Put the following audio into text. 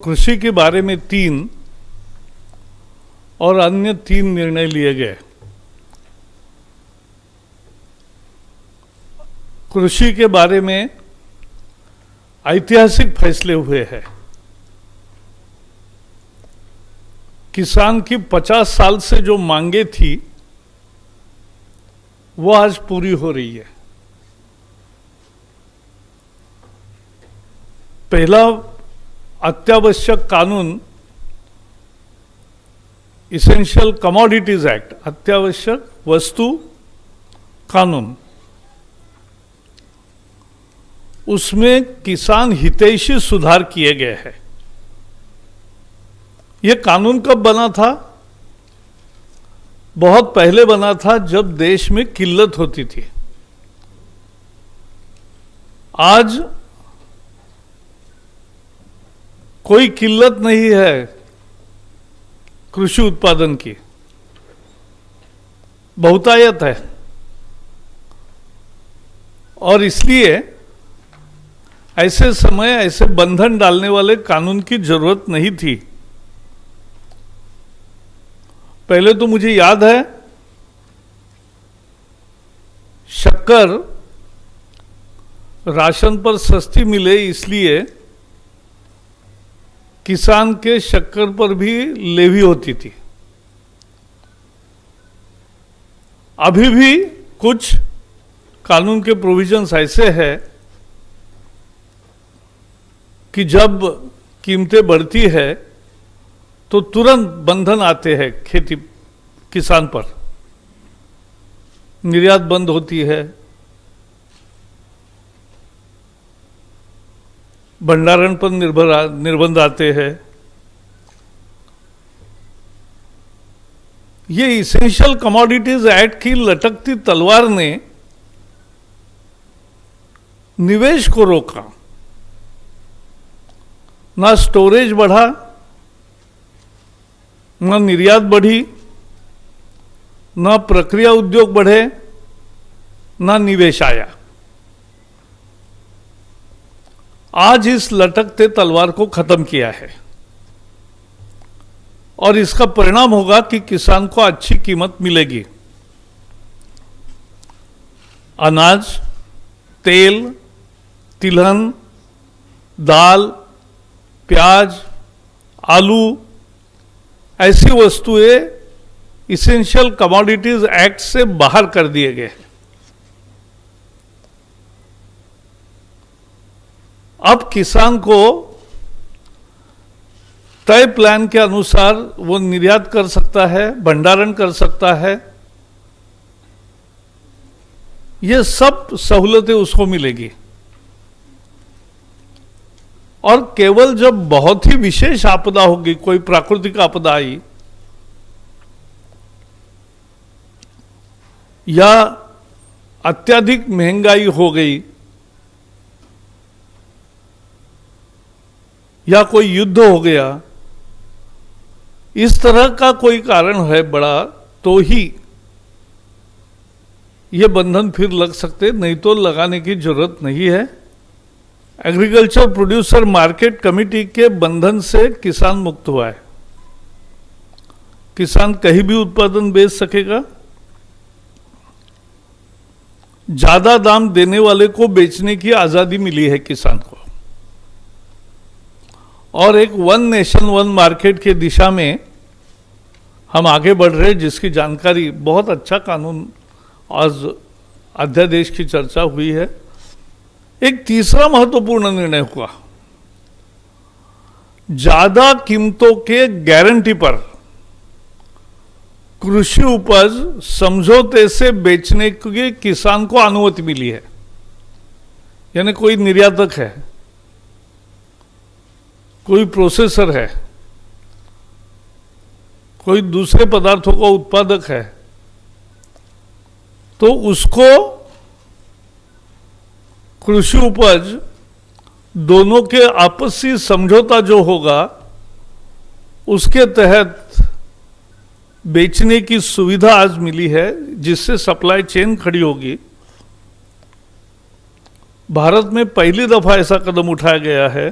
कृषि के बारे में 3 और अन्य 3 निर्णय लिए गए। कृषि के बारे में ऐतिहासिक फैसले हुए हैं। किसान की 50 साल से जो मांगे थी वो आज पूरी हो रही है। पहला अत्यावश्यक कानून इसेंशियल कमोडिटीज एक्ट, अत्यावश्यक वस्तु कानून, उसमें किसान हितैषी सुधार किए गए हैं। यह कानून कब बना था? बहुत पहले बना था, जब देश में किल्लत होती थी। आज कोई किल्लत नहीं है कृषि उत्पादन की, बहुतायत है। और इसलिए ऐसे समय ऐसे बंधन डालने वाले कानून की जरूरत नहीं थी। पहले तो मुझे याद है, शक्कर राशन पर सस्ती मिले इसलिए किसान के शक्कर पर भी लेवी होती थी। अभी भी कुछ कानून के प्रोविजंस ऐसे हैं कि जब कीमतें बढ़ती है तो तुरंत बंधन आते हैं खेती किसान पर, निर्यात बंद होती है, भंडारण पर निर्बंध आते हैं। ये इसेंशियल कमोडिटीज एक्ट की लटकती तलवार ने निवेश को रोका। ना स्टोरेज बढ़ा, ना निर्यात बढ़ी, ना प्रक्रिया उद्योग बढ़े, ना निवेश आया। आज इस लटकते तलवार को खत्म किया है और इसका परिणाम होगा कि किसान को अच्छी कीमत मिलेगी। अनाज, तेल, तिलहन, दाल, प्याज, आलू, ऐसी वस्तुएं इसेंशियल कमोडिटीज एक्ट से बाहर कर दिए गए हैं। अब किसान को तय प्लान के अनुसार वो निर्यात कर सकता है, भंडारण कर सकता है। ये सब सहूलतें उसको मिलेगी। और केवल जब बहुत ही विशेष आपदा होगी, कोई प्राकृतिक आपदा आई या अत्यधिक महंगाई हो गई या कोई युद्ध हो गया, इस तरह का कोई कारण है बड़ा, तो ही ये बंधन फिर लग सकते, नहीं तो लगाने की जरूरत नहीं है। एग्रीकल्चर प्रोड्यूसर मार्केट कमेटी के बंधन से किसान मुक्त हुआ है। किसान कहीं भी उत्पादन बेच सकेगा। ज्यादा दाम देने वाले को बेचने की आजादी मिली है किसान को। और एक वन नेशन वन मार्केट के दिशा में हम आगे बढ़ रहे हैं, जिसकी जानकारी, बहुत अच्छा कानून आज अध्यादेश की चर्चा हुई है। एक तीसरा महत्वपूर्ण निर्णय हुआ, ज्यादा कीमतों के गारंटी पर कृषि उपज समझौते से बेचने की किसान को अनुमति मिली है। यानी कोई निर्यातक है, कोई प्रोसेसर है, कोई दूसरे पदार्थों का उत्पादक है, तो उसको कृषि उपज दोनों के आपसी समझौता जो होगा उसके तहत बेचने की सुविधा आज मिली है, जिससे सप्लाई चेन खड़ी होगी। भारत में पहली दफा ऐसा कदम उठाया गया है